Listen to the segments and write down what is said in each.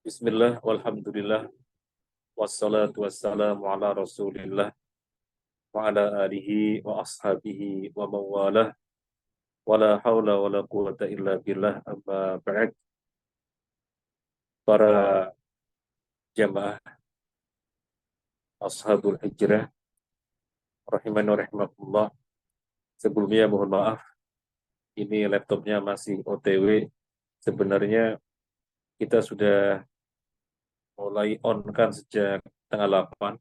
Bismillah, walhamdulillah, wassalatu wassalamu ala rasulillah, wa ala alihi wa ashabihi wa mawalah, wa la hawla wa la quwata illa billah, amma ba'd. Para jamaah ashabul hijrah, rahimani wa rahimakumullah. Sebelumnya mohon maaf, ini laptopnya masih OTW. Sebenarnya kita sudah mulai on kan sejak tanggal 8,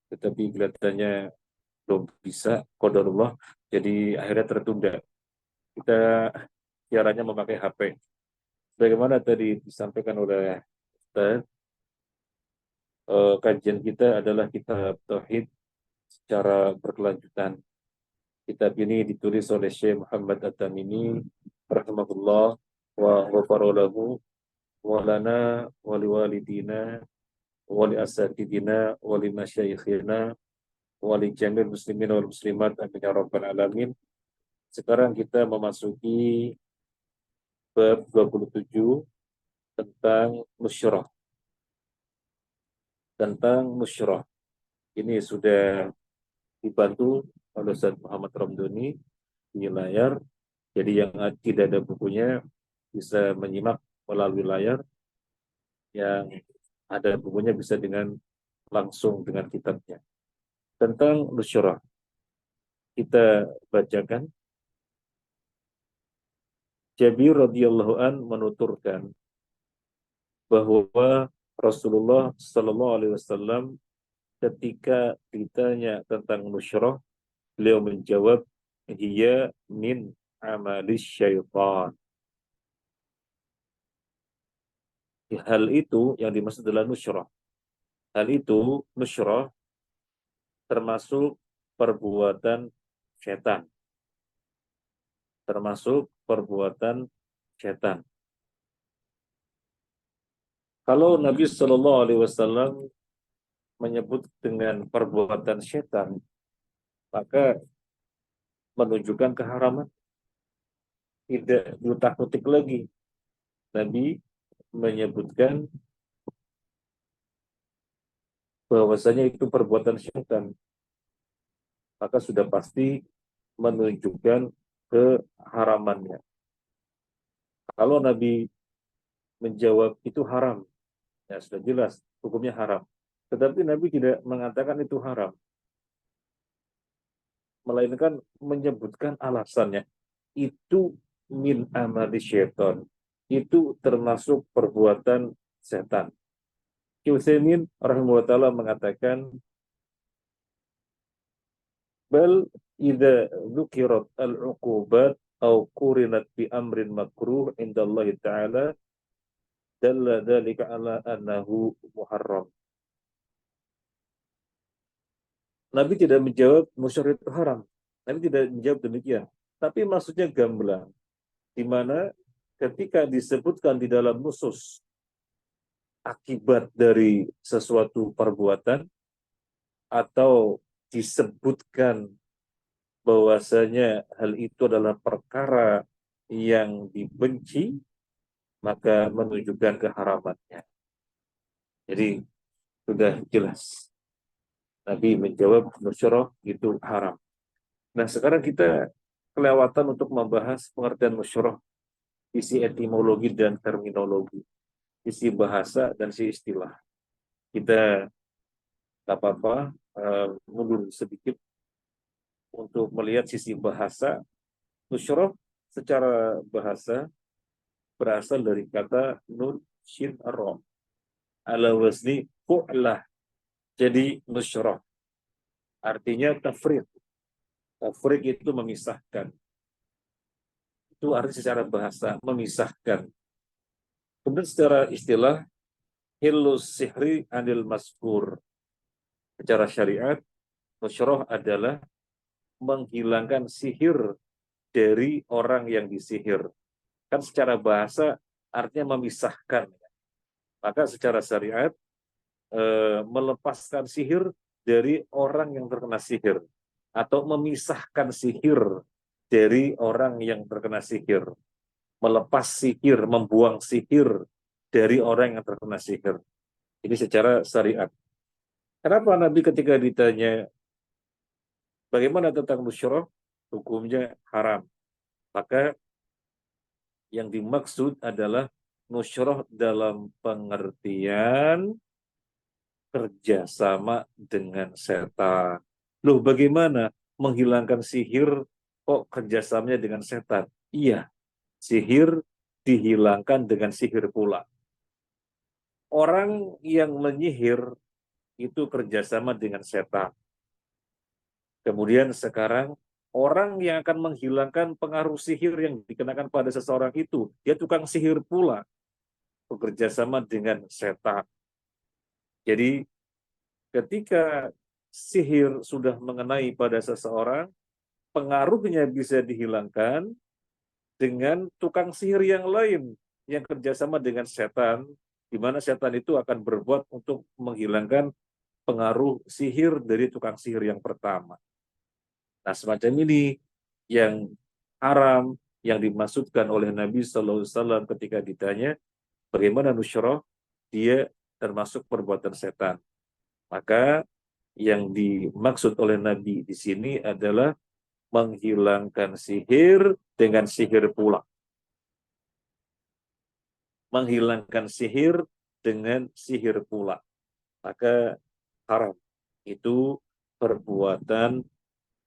tetapi kelihatannya belum bisa, qadarullah, jadi akhirnya tertunda. Kita caranya memakai HP. Bagaimana tadi disampaikan oleh Ustaz, kajian kita adalah kitab Tauhid secara berkelanjutan. Kitab ini ditulis oleh Syekh Muhammad At-Tamimi rahimahullah wa ghafara lahu wa lana wa liwalidina wa li asatidina wa li masyayikhina wa li jamil muslimin wal muslimat amin ya rabbal alamin. Sekarang kita memasuki bab 27 tentang musyarah. Ini sudah dibantu oleh Ustaz Muhammad Ramdhani di layar. Jadi yang tidak ada bukunya bisa menyimak melalui layar. Yang ada bukunya bisa langsung dengan kitabnya. Tentang musyarah, kita bacakan. Jabir radhiyallahu an menuturkan bahwa Rasulullah sallallahu alaihi wasallam ketika ditanya tentang musyarah, beliau menjawab, hiya min amalis syaitan. Hal itu yang dimaksud adalah nusyrah. Hal itu, nusyrah, termasuk perbuatan setan. Termasuk perbuatan setan. Kalau Nabi Shallallahu Alaihi Wasallam menyebut dengan perbuatan setan, maka menunjukkan keharaman. Tidak diutak-utik lagi. Nabi menyebutkan bahwasanya itu perbuatan setan, maka sudah pasti menunjukkan keharamannya. Kalau Nabi menjawab itu haram, ya sudah jelas hukumnya haram. Tetapi Nabi tidak mengatakan itu haram, melainkan menyebutkan alasannya. Itu min amali syaitan. Itu termasuk perbuatan setan. Utsaimin rahimahullah ta'ala mengatakan, bal idza dzukirat al-uqubat au qurinat bi amrin makruh indallahi ta'ala dalla dzalika ala annahu muharram. Nabi tidak menjawab musyrik itu haram. Nabi tidak menjawab demikian. Tapi maksudnya gamblang, di mana ketika disebutkan di dalam nusus akibat dari sesuatu perbuatan atau disebutkan bahwasanya hal itu adalah perkara yang dibenci, maka menunjukkan keharamannya. Jadi sudah jelas. Nabi menjawab musyarah itu haram. Nah, sekarang kita kelewatan untuk membahas pengertian musyarah, isi etimologi dan terminologi, isi bahasa dan isi istilah. Kita tak apa-apa mundur sedikit untuk melihat sisi bahasa. Musyarah secara bahasa berasal dari kata nun shin ra ala wazni fu'lah. Jadi musyarah artinya tafriq. Tafriq itu memisahkan. Itu arti secara bahasa, memisahkan. Kemudian secara istilah, hilus sihri anil maskur. Secara syariat, musyarah adalah menghilangkan sihir dari orang yang disihir. Kan secara bahasa artinya memisahkan. Maka secara syariat, melepaskan sihir dari orang yang terkena sihir. Atau memisahkan sihir dari orang yang terkena sihir. Melepas sihir, membuang sihir dari orang yang terkena sihir. Ini secara syariat. Kenapa Nabi ketika ditanya bagaimana tentang nusyroh, hukumnya haram. Maka yang dimaksud adalah nusyroh dalam pengertian kerjasama dengan setan. Loh, bagaimana menghilangkan sihir kok kerjasamanya dengan setan? Iya, sihir dihilangkan dengan sihir pula. Orang yang menyihir itu kerjasama dengan setan. Kemudian sekarang orang yang akan menghilangkan pengaruh sihir yang dikenakan pada seseorang itu, dia tukang sihir pula, bekerja sama dengan setan. Jadi ketika sihir sudah mengenai pada seseorang, pengaruhnya bisa dihilangkan dengan tukang sihir yang lain yang kerjasama dengan setan, di mana setan itu akan berbuat untuk menghilangkan pengaruh sihir dari tukang sihir yang pertama. Nah, semacam ini yang haram yang dimaksudkan oleh Nabi SAW ketika ditanya bagaimana nusyroh, dia termasuk perbuatan setan. Maka yang dimaksud oleh Nabi di sini adalah menghilangkan sihir dengan sihir pula. Menghilangkan sihir dengan sihir pula. Maka haram. Itu perbuatan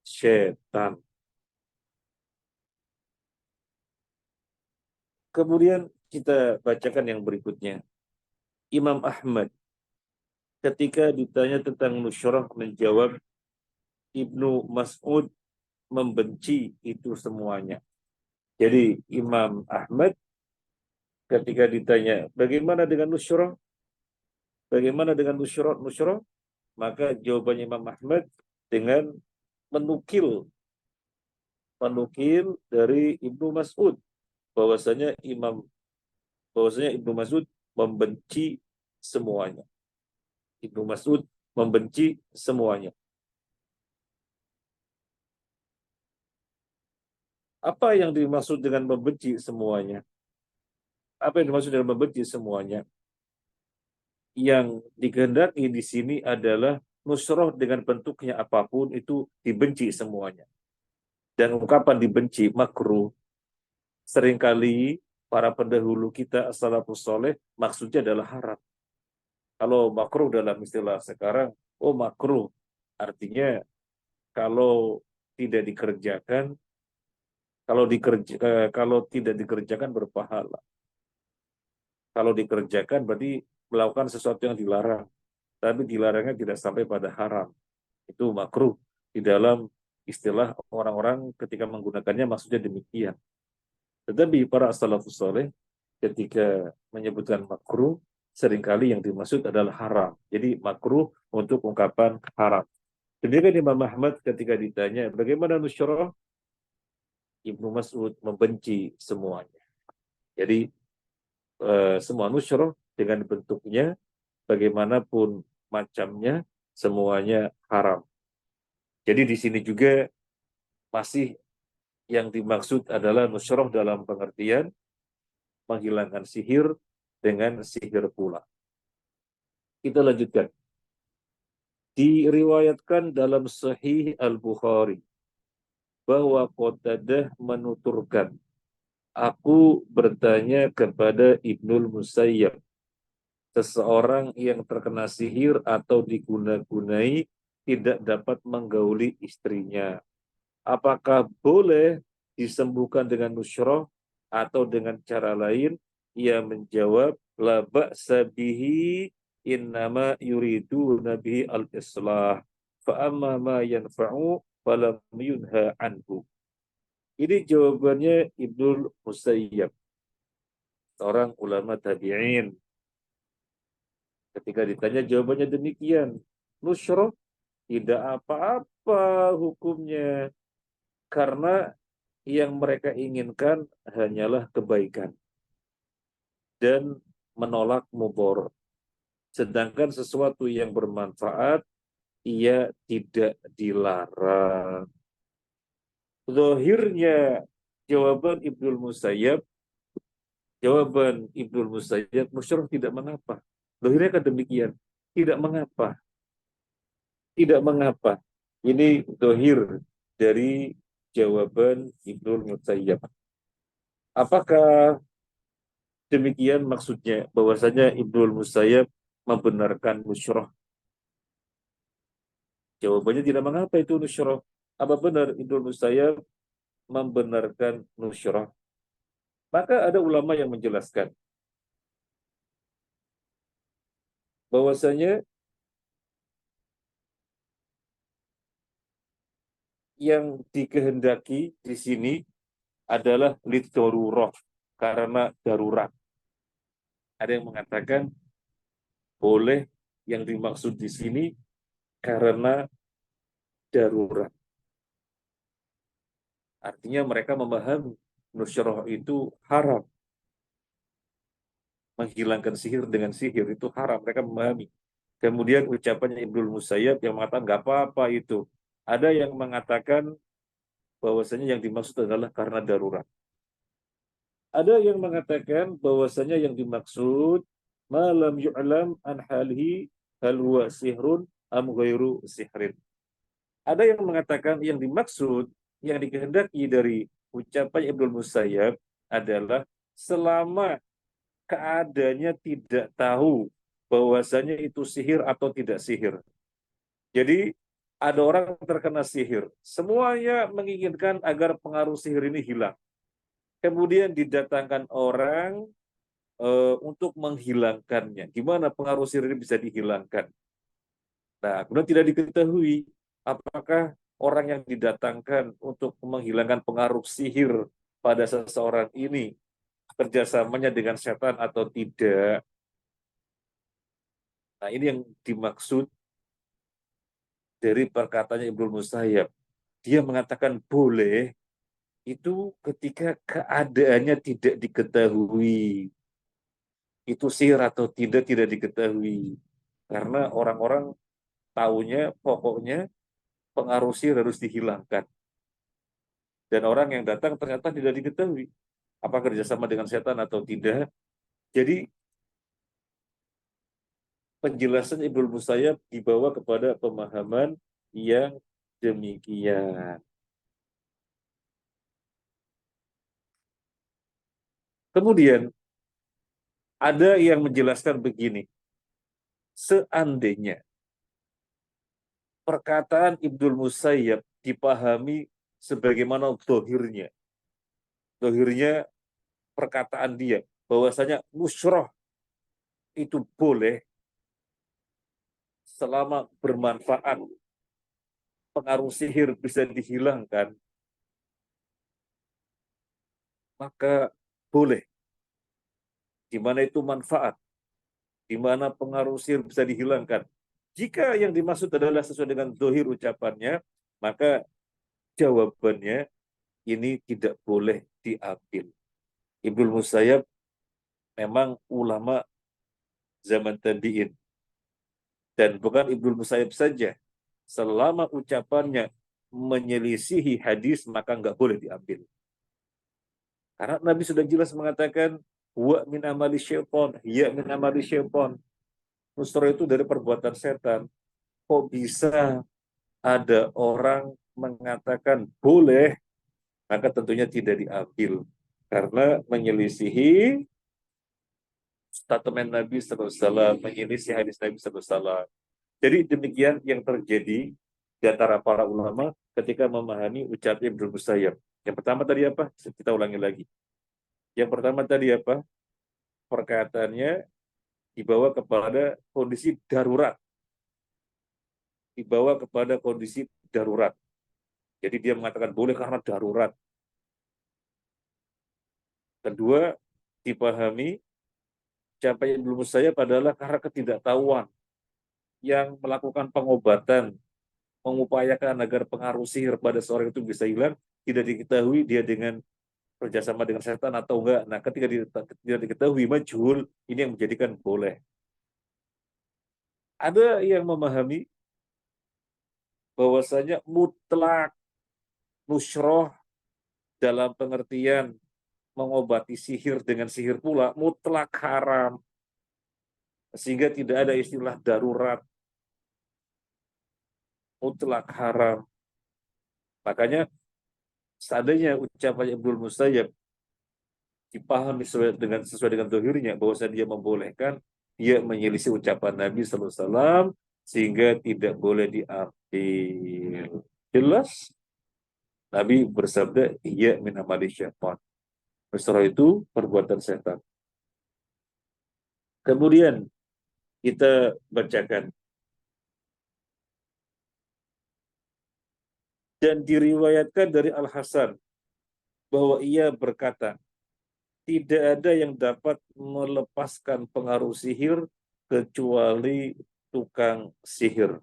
setan. Kemudian kita bacakan yang berikutnya. Imam Ahmad ketika ditanya tentang nusyroh menjawab, Ibnu Mas'ud membenci itu semuanya. Jadi Imam Ahmad ketika ditanya bagaimana dengan nusyroh, bagaimana dengan nusyroh, maka jawabannya Imam Ahmad dengan menukil dari Ibnu Mas'ud bahwasanya Ibnu Mas'ud membenci semuanya. Ibnu Mas'ud membenci semuanya. Apa yang dimaksud dengan membenci semuanya? Apa yang dimaksud dengan membenci semuanya? Yang dikehendaki di sini adalah nusroh dengan bentuknya apapun itu dibenci semuanya. Dan ungkapan dibenci makruh. Seringkali para pendahulu kita as-salafus soleh maksudnya adalah haram. Kalau makruh dalam istilah sekarang, oh makruh artinya kalau tidak dikerjakan, kalau tidak dikerjakan berpahala. Kalau dikerjakan berarti melakukan sesuatu yang dilarang, tapi dilarangnya tidak sampai pada haram. Itu makruh di dalam istilah orang-orang ketika menggunakannya maksudnya demikian. Tetapi para salafus saleh ketika menyebutkan makruh seringkali yang dimaksud adalah haram. Jadi makruh untuk ungkapan haram. Demikian Imam Ahmad ketika ditanya bagaimana nusyroh, Ibnu Mas'ud membenci semuanya. Jadi semua nusyroh dengan bentuknya bagaimanapun macamnya semuanya haram. Jadi di sini juga masih yang dimaksud adalah nusyroh dalam pengertian menghilangkan sihir dengan sihir pula. Kita lanjutkan. Diriwayatkan dalam Sahih Al-Bukhari bahwa Qatadah menuturkan, aku bertanya kepada Ibnul Musayyab, seseorang yang terkena sihir atau diguna-gunai tidak dapat menggauli istrinya. Apakah boleh disembuhkan dengan nusyroh atau dengan cara lain? Ia menjawab, la ba'sa bihi innama yuridu nabi al-islah. Fa'amma ma yanfa'u falam yunha anhu. Ini jawabannya Ibnul Musayyab, seorang ulama tabi'in. Ketika ditanya jawabannya demikian, nusyroh tidak apa-apa hukumnya, karena yang mereka inginkan hanyalah kebaikan dan menolak mudarat. Sedangkan sesuatu yang bermanfaat, ia tidak dilarang. Zahirnya jawaban Ibnul Musayyab Jawaban Ibnul Musayyab, musyroh tidak mengapa. Dohirnya kan demikian. Tidak mengapa. Tidak mengapa. Ini dohir dari jawaban Ibnul Musayyab. Apakah demikian maksudnya? Bahwasanya Ibnul Musayyab membenarkan musyroh. Jawabannya tidak mengapa itu nusyroh. Apa benar Ibnul Musayyab membenarkan nusyroh? Maka ada ulama yang menjelaskan bahwasanya yang dikehendaki di sini adalah lidzaruroh, karena darurat. Ada yang mengatakan boleh, yang dimaksud di sini karena darurat. Artinya mereka memahami nusyroh itu haram. Menghilangkan sihir dengan sihir itu haram. Mereka memahami. Kemudian ucapannya Ibnul Musayyab yang mengatakan nggak apa-apa itu. Ada yang mengatakan bahwasanya yang dimaksud adalah karena darurat. Ada yang mengatakan bahwasanya yang dimaksud malam yu'lam an halhi hal huwa sihrun am ghairu sihrin. Ada yang mengatakan yang dimaksud, yang dikehendaki dari ucapan Ibnul Musayyab adalah selama keadaannya tidak tahu bahwasanya itu sihir atau tidak sihir. Jadi ada orang terkena sihir, semuanya menginginkan agar pengaruh sihir ini hilang. Kemudian didatangkan orang untuk menghilangkannya. Gimana pengaruh sihir ini bisa dihilangkan? Nah, kemudian tidak diketahui apakah orang yang didatangkan untuk menghilangkan pengaruh sihir pada seseorang ini kerjasamanya dengan setan atau tidak. Nah, ini yang dimaksud dari perkataannya Ibnu Musayyab. Dia mengatakan boleh itu ketika keadaannya tidak diketahui. Itu sihir atau tidak diketahui. Karena orang-orang taunya pokoknya pengaruh sihir harus dihilangkan. Dan orang yang datang ternyata tidak diketahui apa kerjasama dengan setan atau tidak. Jadi penjelasan Ibnu Musayyab dibawa kepada pemahaman yang demikian. Kemudian ada yang menjelaskan begini, seandainya perkataan Ibnu Musayyab dipahami sebagaimana dohirnya, dohirnya perkataan dia, bahwasanya musyroh itu boleh selama bermanfaat, pengaruh sihir bisa dihilangkan, maka boleh. Di mana itu manfaat, di mana pengaruh sihir bisa dihilangkan. Jika yang dimaksud adalah sesuai dengan dohir ucapannya, maka jawabannya ini tidak boleh diambil. Ibnu Musayyab memang ulama zaman tabi'in. Dan bukan Ibnu Musayyab saja. Selama ucapannya menyelisihi hadis, maka nggak boleh diambil. Karena Nabi sudah jelas mengatakan, wa min amali syaitan, ya min amali syaitan. Nusra itu dari perbuatan setan. Kok bisa ada orang mengatakan boleh, maka tentunya tidak diambil. Karena menyelisihi statement Nabi SAW, menyelisih hadis Nabi SAW. Jadi demikian yang terjadi di antara para ulama ketika memahami ucapan Ibnu Musayyab. Yang pertama tadi apa? Kita ulangi lagi. Yang pertama tadi apa? Perkataannya dibawa kepada kondisi darurat. Dibawa kepada kondisi darurat. Jadi dia mengatakan boleh karena darurat. Kedua, dipahami ucapan Ibnu Musayyab adalah karena ketidaktahuan yang melakukan pengobatan, mengupayakan agar pengaruh sihir pada seorang itu bisa hilang, tidak diketahui dia dengan kerjasama dengan setan atau enggak. Nah, ketika tidak diketahui majhul, ini yang menjadikan boleh. Ada yang memahami bahwasanya mutlak nusyroh dalam pengertian mengobati sihir dengan sihir pula mutlak haram. Sehingga tidak ada istilah darurat, mutlak haram. Makanya seandainya ucapan Ibnu Musayyab dipahami sesuai dengan dohirnya, bahwa dia membolehkan, dia menyelisih ucapan Nabi SAW, sehingga tidak boleh diambil. Jelas Nabi bersabda, iya min amali syaitan. Mesra itu perbuatan setan. Kemudian kita bacakan. Dan diriwayatkan dari Al-Hasan bahwa ia berkata, tidak ada yang dapat melepaskan pengaruh sihir kecuali tukang sihir.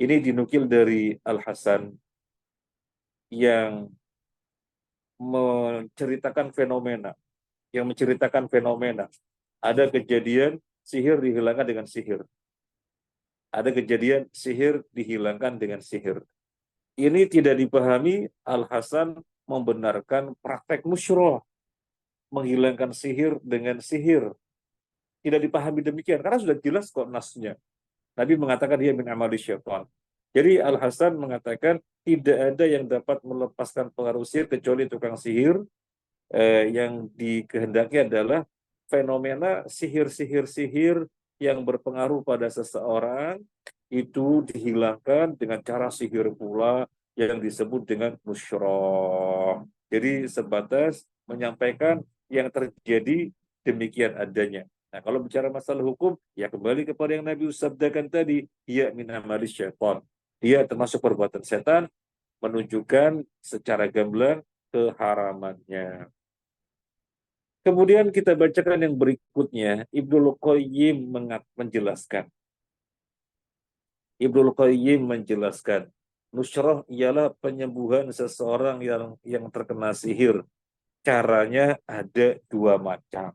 Ini dinukil dari Al-Hasan yang menceritakan fenomena. Yang menceritakan fenomena. Ada kejadian sihir dihilangkan dengan sihir. Ada kejadian sihir dihilangkan dengan sihir. Ini tidak dipahami Al-Hasan membenarkan praktek musyroh, menghilangkan sihir dengan sihir. Tidak dipahami demikian, karena sudah jelas kok nasnya. Nabi mengatakan dia min amali syaitan. Jadi Al-Hasan mengatakan tidak ada yang dapat melepaskan pengaruh sihir kecuali tukang sihir. Yang dikehendaki adalah fenomena sihir-sihir yang berpengaruh pada seseorang itu dihilangkan dengan cara sihir pula yang disebut dengan musyroh. Jadi sebatas menyampaikan yang terjadi demikian adanya. Nah, kalau bicara masalah hukum, ya kembali kepada yang Nabi sabdakan tadi, ya min amali syaitan. Dia termasuk perbuatan setan, menunjukkan secara gamblang keharamannya. Kemudian kita bacakan yang berikutnya, Ibnul Qayyim menjelaskan. Ibnul Qayyim menjelaskan, nusyrah ialah penyembuhan seseorang yang terkena sihir. Caranya ada dua macam.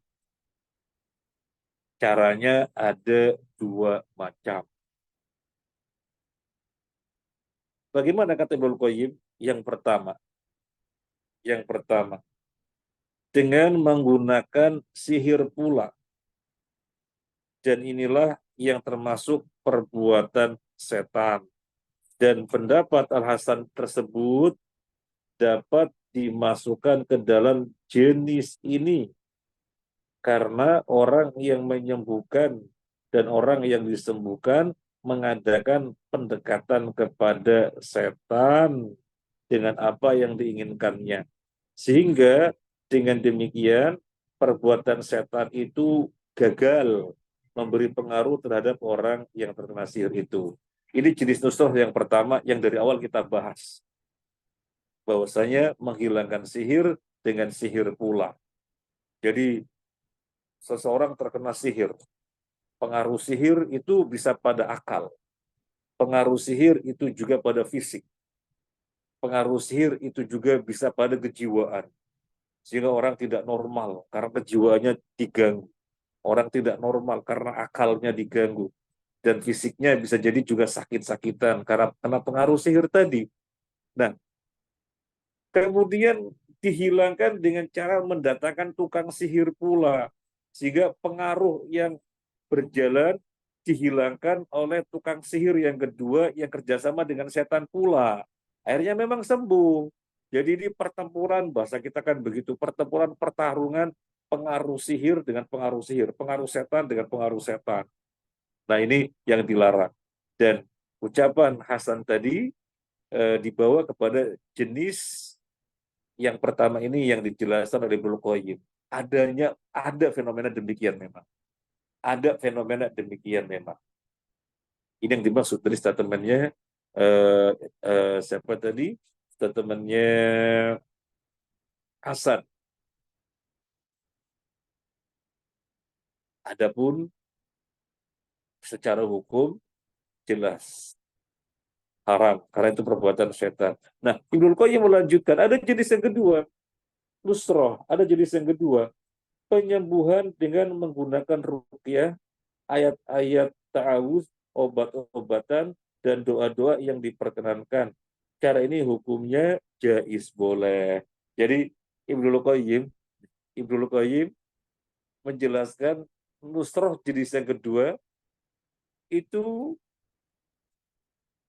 Caranya ada dua macam. Bagaimana kata Ibnul Qayyim? Yang pertama, dengan menggunakan sihir pula. Dan inilah yang termasuk perbuatan setan. Dan pendapat Al-Hasan tersebut dapat dimasukkan ke dalam jenis ini. Karena orang yang menyembuhkan dan orang yang disembuhkan mengadakan pendekatan kepada setan dengan apa yang diinginkannya. Sehingga dengan demikian perbuatan setan itu gagal memberi pengaruh terhadap orang yang terkena sihir itu. Ini jenis nusroh yang pertama yang dari awal kita bahas. Bahwasanya menghilangkan sihir dengan sihir pula. Jadi seseorang terkena sihir. Pengaruh sihir itu bisa pada akal. Pengaruh sihir itu juga pada fisik. Pengaruh sihir itu juga bisa pada kejiwaan. Sehingga orang tidak normal karena kejiwaannya diganggu. Orang tidak normal karena akalnya diganggu. Dan fisiknya bisa jadi juga sakit-sakitan karena kena pengaruh sihir tadi. Nah, kemudian dihilangkan dengan cara mendatangkan tukang sihir pula. Sehingga pengaruh yang berjalan dihilangkan oleh tukang sihir yang kedua yang kerjasama dengan setan pula. Akhirnya memang sembuh. Jadi ini pertempuran, bahasa kita kan begitu, pertempuran pertarungan pengaruh sihir dengan pengaruh sihir, pengaruh setan dengan pengaruh setan. Nah ini yang dilarang. Dan ucapan Hasan tadi dibawa kepada jenis yang pertama ini yang dijelaskan oleh Ibnu Qayyim. Ada fenomena demikian memang. Ada fenomena demikian memang. Ini yang dimaksud dari statementnya siapa tadi? Statementnya Hasan. Adapun secara hukum jelas haram karena itu perbuatan setan. Nah, Ibnu Qayyim melanjutkan ada jenis yang kedua, nusroh. Ada jenis yang kedua, penyembuhan dengan menggunakan ruqyah, ayat-ayat ta'awuz, obat-obatan dan doa-doa yang diperkenankan. Cara ini hukumnya jaiz boleh. Jadi Ibnu Qayyim Ibnul Qayyim menjelaskan nusroh jenis yang kedua itu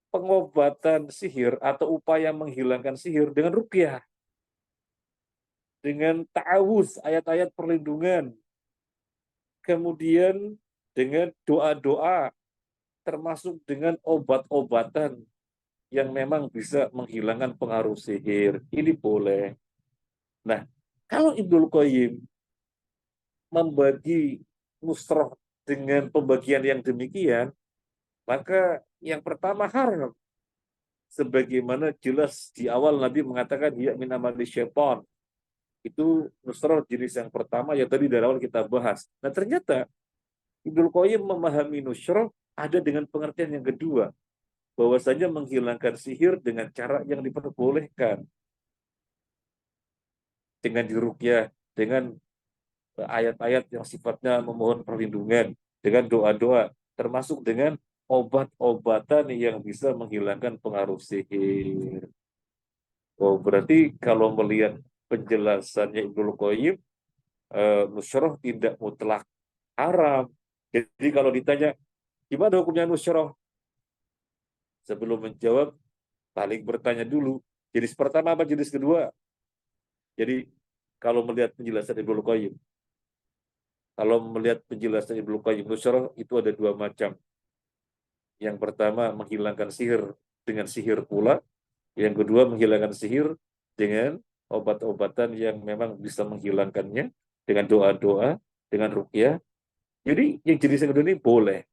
pengobatan sihir atau upaya menghilangkan sihir dengan ruqyah, dengan ta'awuz, ayat-ayat perlindungan, kemudian dengan doa-doa, termasuk dengan obat-obatan yang memang bisa menghilangkan pengaruh sihir. Ini boleh. Nah, kalau Ibnul Qayyim membagi nusroh dengan pembagian yang demikian, maka yang pertama haram. Sebagaimana jelas di awal Nabi mengatakan, ya min amali syaitan. Itu nusroh jenis yang pertama yang tadi dari awal kita bahas. Nah ternyata Ibnul Qayyim memahami nusroh ada dengan pengertian yang kedua, bahwasanya menghilangkan sihir dengan cara yang diperbolehkan, dengan diruqyah, dengan ayat-ayat yang sifatnya memohon perlindungan, dengan doa-doa, termasuk dengan obat-obatan yang bisa menghilangkan pengaruh sihir. Oh, berarti kalau melihat penjelasannya Ibnu Qayyim, nusroh tidak mutlak haram. Jadi kalau ditanya, gimana hukumnya nusroh? Sebelum menjawab, balik bertanya dulu, jenis pertama apa jenis kedua? Jadi kalau melihat penjelasan Ibnu Qayyim, kalau melihat penjelasan Ibnu Qayyim, nusroh itu ada dua macam. Yang pertama menghilangkan sihir dengan sihir pula. Yang kedua menghilangkan sihir dengan obat-obatan yang memang bisa menghilangkannya, dengan doa-doa, dengan ruqyah. Jadi yang jenis yang kedua ini boleh.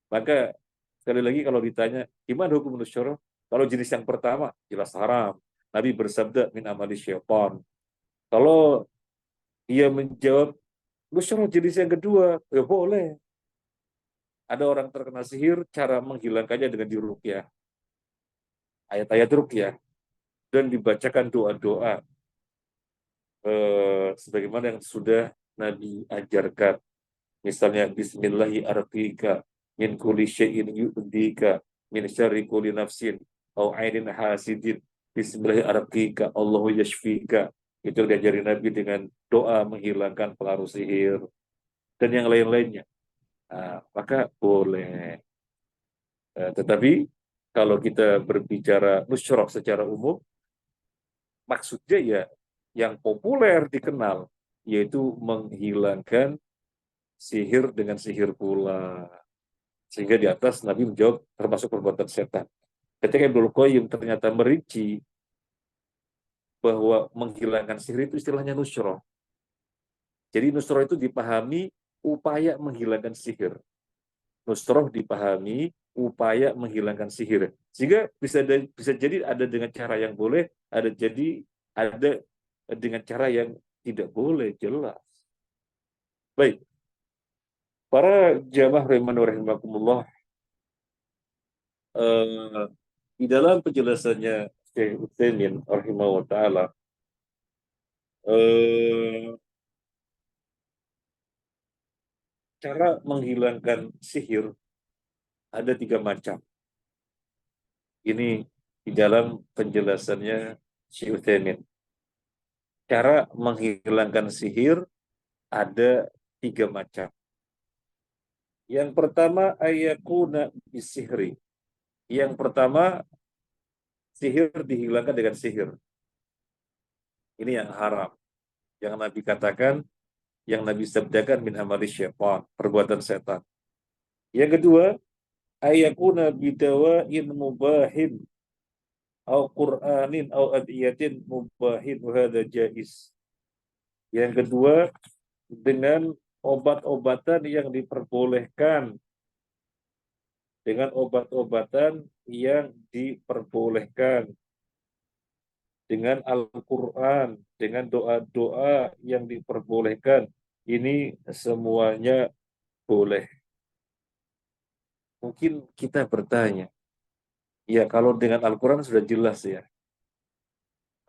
Maka sekali lagi kalau ditanya gimana hukum nusyurah? Kalau jenis yang pertama jelas haram. Nabi bersabda min amali syaitan. Kalau ia menjawab nusyurah jenis yang kedua, ya boleh. Ada orang terkena sihir, cara menghilangkannya dengan diruqyah. Ayat-ayat ruqyah dan dibacakan doa-doa sebagaimana yang sudah Nabi ajarkan. Misalnya bismillahi arqika min kulli syai'in yu'dika min syarri kulli nafsin au ainin hasidin bismillahi arqika Allahu yashfika. Itu diajari Nabi dengan doa menghilangkan pengaruh sihir dan yang lain-lainnya. Nah, maka boleh. Tetapi kalau kita berbicara nusyrah secara umum, maksudnya ya yang populer dikenal, yaitu menghilangkan sihir dengan sihir pula. Sehingga di atas Nabi menjawab termasuk perbuatan setan. Ketika Ibnu Qayyim ternyata merinci bahwa menghilangkan sihir itu istilahnya nusroh. Jadi nusroh itu dipahami upaya menghilangkan sihir. Nusroh dipahami upaya menghilangkan sihir. Sehingga bisa jadi ada dengan cara yang boleh, ada dengan cara yang tidak boleh, jelas. Baik, para jamaah rahimakumullah, eh, di dalam penjelasannya Syekh Utsaimin rahimahullah taala, eh, cara menghilangkan sihir ada tiga macam. Ini di dalam penjelasannya Syekh Utsaimin. Cara menghilangkan sihir ada tiga macam. Yang pertama ayakuna bisihri. Yang pertama sihir dihilangkan dengan sihir. Ini yang haram. Yang Nabi katakan, yang Nabi sabdakan min amali syaitan, perbuatan setan. Yang kedua, ayakuna bidawain mubahin au qur'anin au adiyatin mubahin wa hadza jaiz. Yang kedua, dengan obat-obatan yang diperbolehkan, dengan obat-obatan yang diperbolehkan, dengan Al-Qur'an, dengan doa-doa yang diperbolehkan. Ini semuanya boleh. Mungkin kita bertanya, ya kalau dengan Al-Quran sudah jelas ya.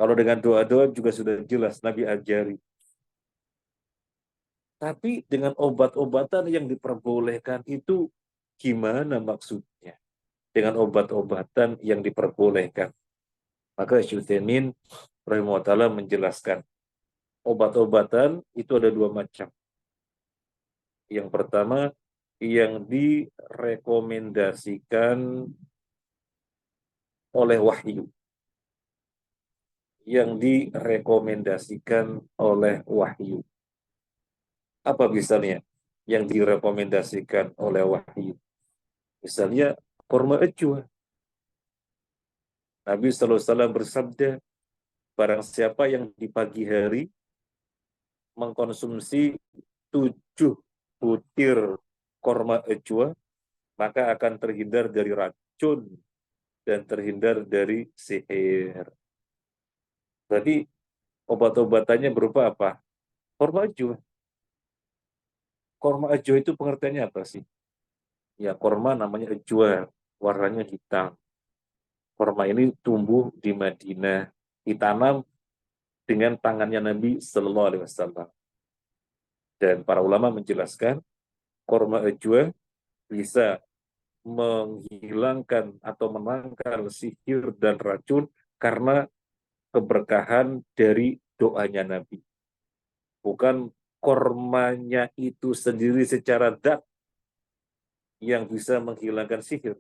Kalau dengan doa-doa juga sudah jelas Nabi ajari. Tapi dengan obat-obatan yang diperbolehkan itu gimana maksudnya? Dengan obat-obatan yang diperbolehkan. Maka Syaikhul Utsaimin rahimahullah ta'ala menjelaskan. obat-obatan itu ada dua macam. Yang pertama, yang direkomendasikan oleh wahyu. Yang direkomendasikan oleh wahyu. Apa misalnya yang direkomendasikan oleh wahyu? Misalnya, kurma ajwa. Nabi SAW bersabda, barang siapa yang di pagi hari mengkonsumsi 7 butir korma ajwa, maka akan terhindar dari racun dan terhindar dari sihir. Berarti obat-obatannya berupa apa? Korma ajwa. Korma ajwa itu pengertiannya apa sih? Ya, korma namanya ajwa, warnanya hitam. Korma ini tumbuh di Madinah, ditanam dengan tangannya Nabi Sallallahu Alaihi Wasallam. Dan para ulama menjelaskan, korma ajwa bisa menghilangkan atau menangkal sihir dan racun karena keberkahan dari doanya Nabi. Bukan kormanya itu sendiri secara zat yang bisa menghilangkan sihir,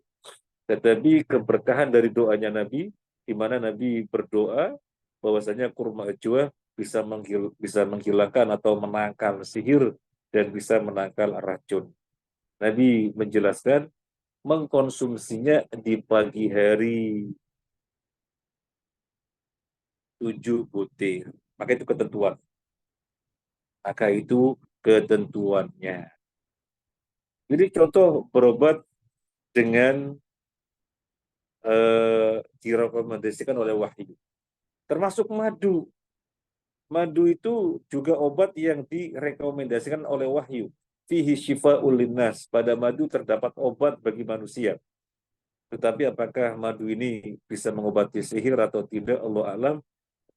tetapi keberkahan dari doanya Nabi, di mana Nabi berdoa bahwasanya kurma ajwa bisa menghilangkan atau menangkal sihir dan bisa menangkal racun. Nabi menjelaskan mengkonsumsinya di pagi hari 7 butir. Maka itu ketentuan. Maka itu ketentuannya. Jadi contoh berobat dengan direkomendasikan oleh wahyu. Termasuk madu. Madu itu juga obat yang direkomendasikan oleh wahyu. Fihi syifa'ul linnas. Pada madu terdapat obat bagi manusia. Tetapi apakah madu ini bisa mengobati sihir atau tidak, Allah alam.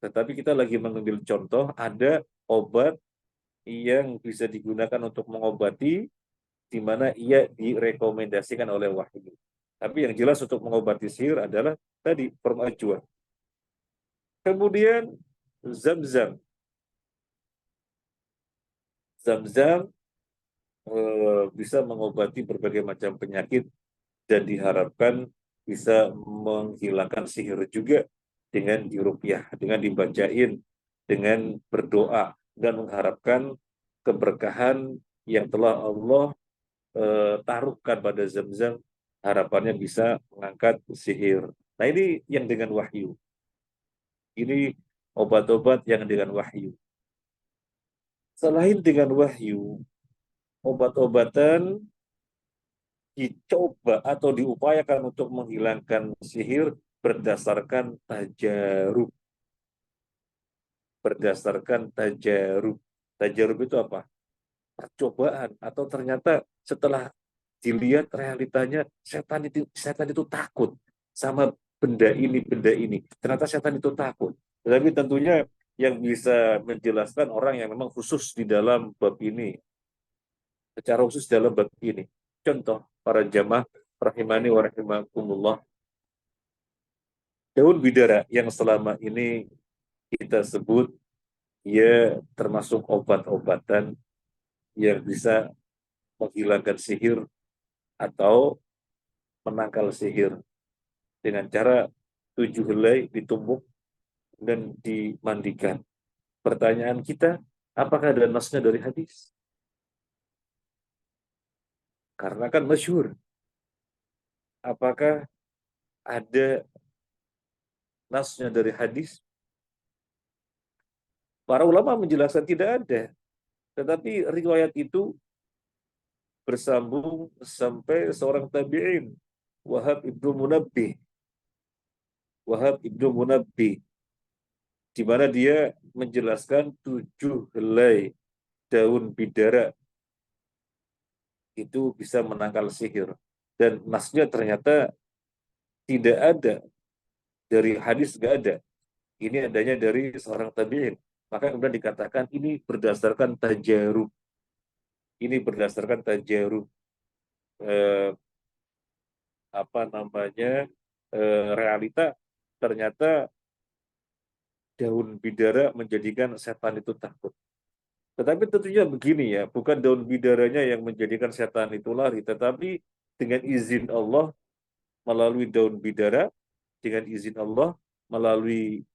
Tetapi kita lagi mengambil contoh, ada obat yang bisa digunakan untuk mengobati, di mana ia direkomendasikan oleh wahyu. Tapi yang jelas untuk mengobati sihir adalah tadi, permajuan. Kemudian zam-zam. Zam-zam bisa mengobati berbagai macam penyakit dan diharapkan bisa menghilangkan sihir juga dengan diruqyah, dengan dibacain, dengan berdoa dan mengharapkan keberkahan yang telah Allah taruhkan pada zam-zam, harapannya bisa mengangkat sihir. Nah, ini yang dengan wahyu. Ini obat-obat yang dengan wahyu. Selain dengan wahyu, obat-obatan dicoba atau diupayakan untuk menghilangkan sihir berdasarkan tajarub. Berdasarkan tajarub. Tajarub itu apa? Percobaan. Atau ternyata setelah dilihat realitanya, setan itu takut sama benda ini. Ternyata setan itu takut. Tetapi tentunya yang bisa menjelaskan orang yang memang khusus di dalam bab ini, secara khusus dalam bab ini. Contoh, para jamaah rahimani wa rahimakumullah, daun bidara yang selama ini kita sebut ia termasuk obat-obatan yang bisa menghilangkan sihir atau menangkal sihir dengan cara 7 helai ditumbuk dan dimandikan. Pertanyaan kita, apakah ada nasnya dari hadis? Karena kan masyhur. Apakah ada nasnya dari hadis? Para ulama menjelaskan tidak ada. Tetapi riwayat itu bersambung sampai seorang tabi'in, Wahab ibnu Munabbih. Wahab ibnu Munabbih, di mana dia menjelaskan 7 helai daun bidara itu bisa menangkal sihir. Dan nasnya ternyata tidak ada. Dari hadis tidak ada. Ini adanya dari seorang tabi'in. Maka kemudian dikatakan ini berdasarkan tajarub. Ini berdasarkan tajarub. Eh, apa namanya, realita ternyata daun bidara menjadikan setan itu takut. Tetapi tentunya begini ya, bukan daun bidaranya yang menjadikan setan itu lari, tetapi dengan izin Allah melalui daun bidara, dengan izin Allah melalui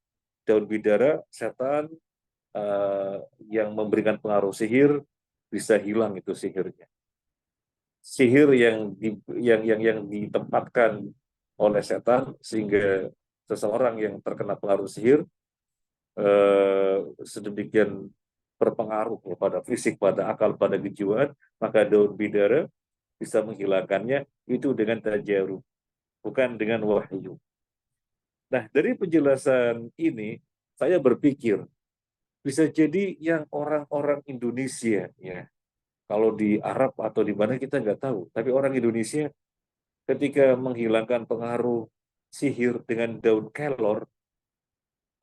daun bidara, setan yang memberikan pengaruh sihir bisa hilang itu sihirnya. Sihir yang ditempatkan oleh setan sehingga seseorang yang terkena pengaruh sihir sedemikian berpengaruh pada fisik, pada akal, pada kejiwaan, maka daun bidara bisa menghilangkannya itu dengan tajarub, bukan dengan wahyu. Nah, dari penjelasan ini, saya berpikir, bisa jadi yang orang-orang Indonesia, ya, kalau di Arab atau di mana kita nggak tahu, tapi orang Indonesia ketika menghilangkan pengaruh sihir dengan daun kelor,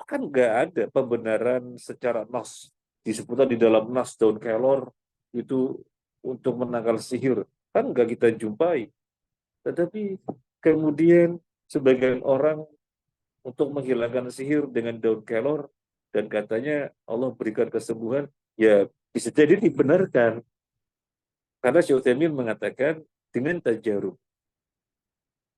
kan nggak ada pembenaran secara nas. Disebutkan di dalam nas daun kelor itu untuk menangkal sihir. Kan nggak kita jumpai. Tetapi kemudian sebagian orang untuk menghilangkan sihir dengan daun kelor dan katanya Allah berikan kesembuhan, ya bisa jadi dibenarkan. Karena Syekh Utsaimin mengatakan dengan tajarub.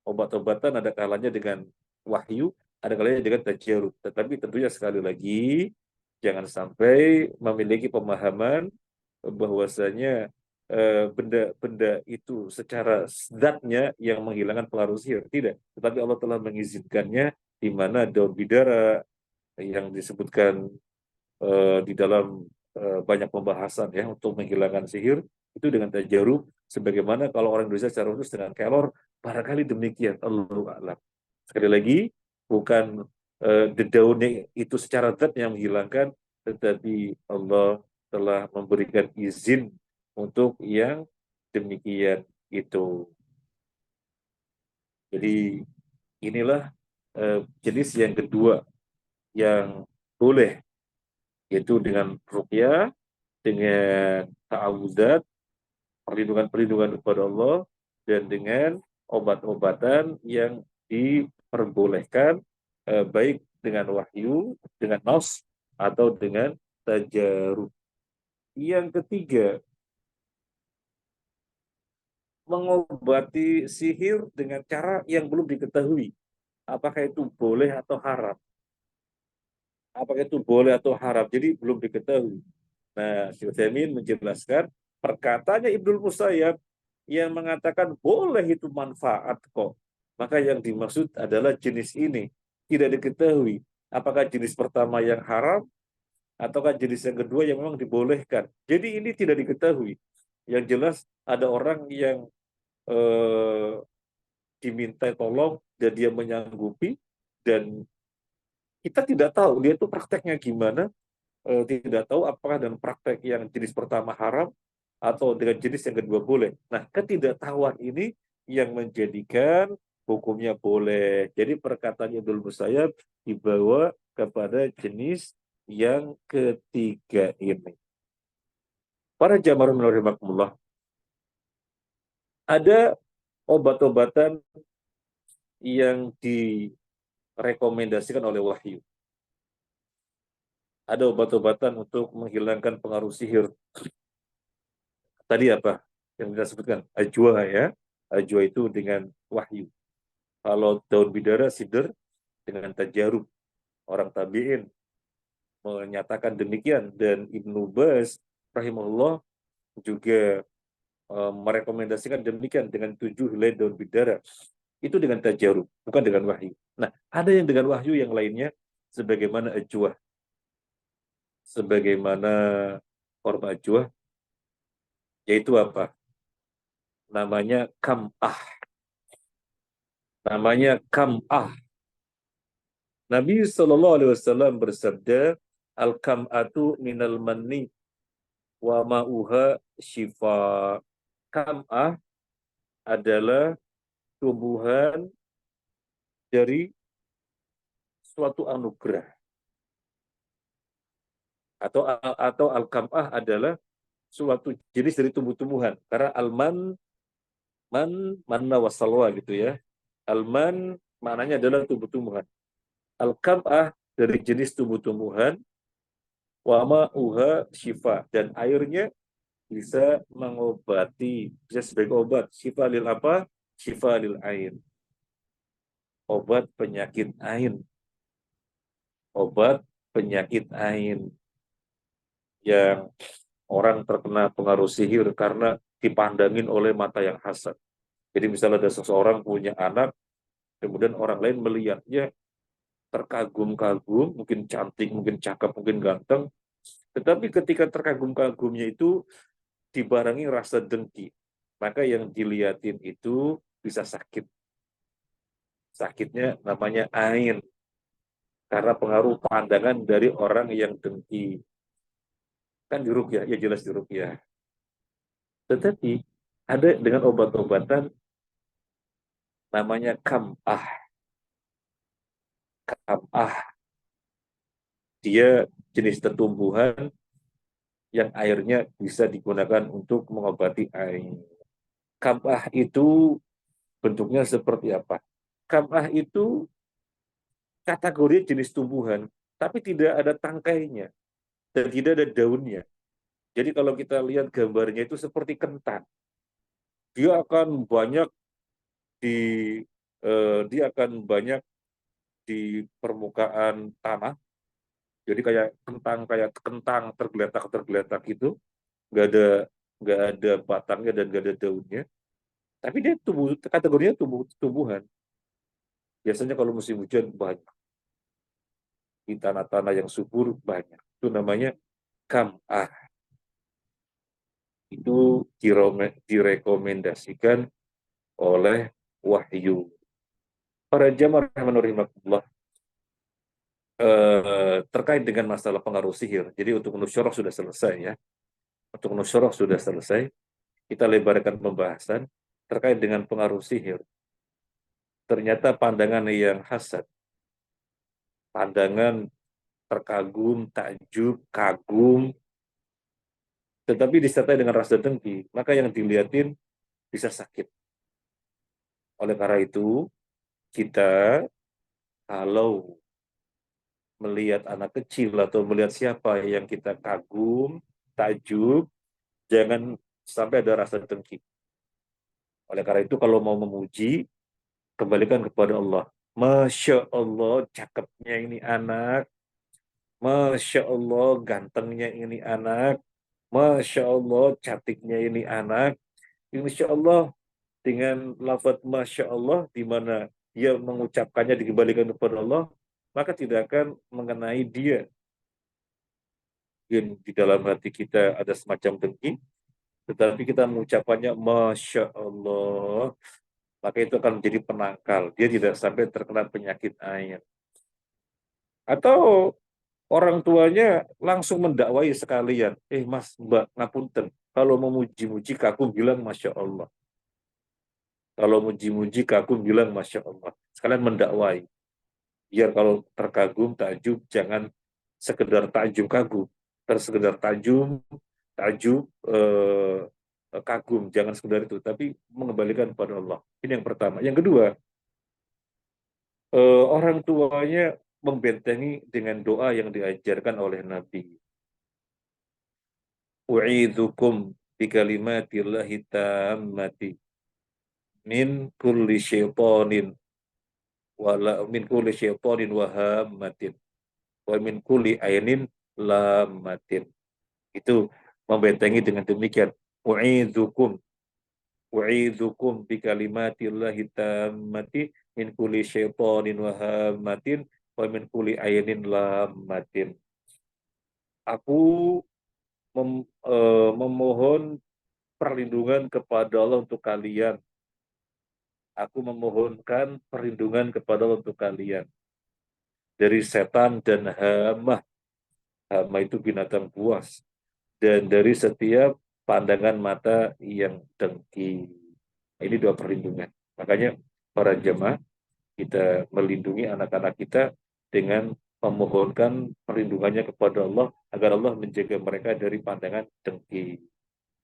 Obat-obatan ada kalanya dengan wahyu, ada kalanya dengan tajarub. Tetapi tentunya sekali lagi, jangan sampai memiliki pemahaman bahwasanya benda-benda itu secara zatnya yang menghilangkan pengaruh sihir. Tidak. Tetapi Allah telah mengizinkannya di mana daun bidara yang disebutkan di dalam banyak pembahasan ya untuk menghilangkan sihir itu dengan tajarub sebagaimana kalau orang Indonesia secara khusus dengan kelor barangkali demikian Allahu a'lam. Sekali lagi bukan daunnya itu secara zat yang menghilangkan tetapi Allah telah memberikan izin untuk yang demikian itu. Jadi inilah jenis yang kedua yang boleh yaitu dengan ruqyah, dengan ta'awudzat, perlindungan-perlindungan kepada Allah, dan dengan obat-obatan yang diperbolehkan, baik dengan wahyu, dengan nas, atau dengan tajarub. Yang ketiga, mengobati sihir dengan cara yang belum diketahui. Apakah itu boleh atau haram? Apakah itu boleh atau haram? Jadi belum diketahui. Nah, Syekh Utsaimin menjelaskan perkataannya Ibnul Musayyab yang mengatakan boleh itu manfaat kok. Maka yang dimaksud adalah jenis ini. Tidak diketahui apakah jenis pertama yang haram ataukah jenis yang kedua yang memang dibolehkan. Jadi ini tidak diketahui. Yang jelas ada orang yang diminta tolong dan dia menyanggupi dan kita tidak tahu dia itu prakteknya gimana, tidak tahu apakah dengan praktek yang jenis pertama haram atau dengan jenis yang kedua boleh. Nah, ketidaktahuan ini yang menjadikan hukumnya boleh. Jadi perkataan Ibnu Musayyab dibawa kepada jenis yang ketiga ini. Para jamaah rahimakumullah, ada obat-obatan yang direkomendasikan oleh wahyu. Ada obat-obatan untuk menghilangkan pengaruh sihir. Tadi apa yang kita sebutkan? Ajwa ya. Ajwa itu dengan wahyu. Kalau daun bidara, sidr, dengan tajarub. Orang tabi'in menyatakan demikian. Dan Ibnu Baz, rahimahullah, juga merekomendasikan demikian dengan 7 helai daun bidara. Itu dengan tajarub, bukan dengan wahyu. Nah, ada yang dengan wahyu yang lainnya, sebagaimana ajwa. Sebagaimana korma ajwa, yaitu apa? Namanya kam'ah. Namanya kam'ah. Nabi Shallallahu Alaihi Wasallam bersabda, al-kam'atu minal manni wa ma'uha shifa. Kam'ah adalah tumbuhan dari suatu anugerah. Atau al-kam'ah adalah suatu jenis dari tumbuh-tumbuhan. Karena manna wasalwa gitu ya. Alman maknanya adalah tumbuh-tumbuhan. Al-kam'ah dari jenis tumbuh-tumbuhan, wa ma'uha syifa, dan airnya bisa mengobati, bisa sebagai obat. Syifa lil apa? Syifa lil ain. Obat penyakit ain. Obat penyakit ain yang orang terkena pengaruh sihir karena dipandangin oleh mata yang hasad. Jadi misalnya ada seseorang punya anak, kemudian orang lain melihatnya terkagum-kagum, mungkin cantik, mungkin cakep, mungkin ganteng, tetapi ketika terkagum-kagumnya itu dibarengi rasa dengki, maka yang dilihatin itu bisa sakit. Sakitnya namanya ain, karena pengaruh pandangan dari orang yang dengki. Kan diruqyah, ya jelas diruqyah. Tetapi ada dengan obat-obatan namanya kam'ah. Kam'ah, dia jenis tumbuhan yang airnya bisa digunakan untuk mengobati ain. Kam'ah itu bentuknya seperti apa? Kam'ah itu kategori jenis tumbuhan, tapi tidak ada tangkainya dan tidak ada daunnya. Jadi kalau kita lihat gambarnya itu seperti kentang. Dia akan banyak di dia akan banyak di permukaan tanah. Jadi kayak kentang tergeletak gitu, nggak ada batangnya dan nggak ada daunnya. Tapi dia kategorinya tumbuhan. Biasanya kalau musim hujan banyak di tanah-tanah yang subur banyak. Itu namanya kam'ah. Itu direkomendasikan oleh wahyu. Para jamaah rahimahullah, terkait dengan masalah pengaruh sihir. Jadi untuk nusyurah sudah selesai ya. Untuk nusyurah sudah selesai. Kita lebarkan pembahasan terkait dengan pengaruh sihir. Ternyata pandangan yang hasad, pandangan terkagum, takjub, kagum, tetapi disertai dengan rasa dengki, maka yang dilihatin bisa sakit. Oleh karena itu, kita kalau melihat anak kecil atau melihat siapa yang kita kagum, takjub, jangan sampai ada rasa dengki. Oleh karena itu, kalau mau memuji, kembalikan kepada Allah. Masya Allah, cakepnya ini anak. Masya Allah, gantengnya ini anak. Masya Allah, cantiknya ini anak. Insya Allah, dengan lafaz Masya Allah, di mana dia mengucapkannya dikembalikan kepada Allah, maka tidak akan mengenai dia. Mungkin di dalam hati kita ada semacam dengki, tetapi kita mengucapkannya Masya Allah, maka itu akan menjadi penangkal. Dia tidak sampai terkena penyakit air. Atau orang tuanya langsung mendakwai sekalian, mas, mbak, ngapunten, kalau memuji-muji kagum bilang Masya Allah. Kalau muji-muji kagum bilang Masya Allah. Sekalian mendakwai. Biar kalau terkagum, takjub, jangan sekedar takjub kagum. Sekedar takjub, kagum. Jangan sekedar itu. Tapi mengembalikan kepada Allah. Ini yang pertama. Yang kedua, orang tuanya membentengi dengan doa yang diajarkan oleh Nabi. U'idzukum bikalimatillahi tammati min kulli syaitonin wala min kulli syaitonin wahammatin wa min kulli ainin lamatin. Itu membentengi dengan demikian. U'idzukum U'idzukum bikalimatillahi tammati min kulli syaitonin wahammatin wa min kulli ainin lamatin. Aku memohon perlindungan kepada Allah untuk kalian. Aku memohonkan perlindungan kepada Allah untuk kalian dari setan dan hama. Hama itu binatang buas. Dan dari setiap pandangan mata yang dengki. Ini dua perlindungan. Makanya para jemaah, kita melindungi anak-anak kita dengan memohonkan perlindungannya kepada Allah agar Allah menjaga mereka dari pandangan dengki.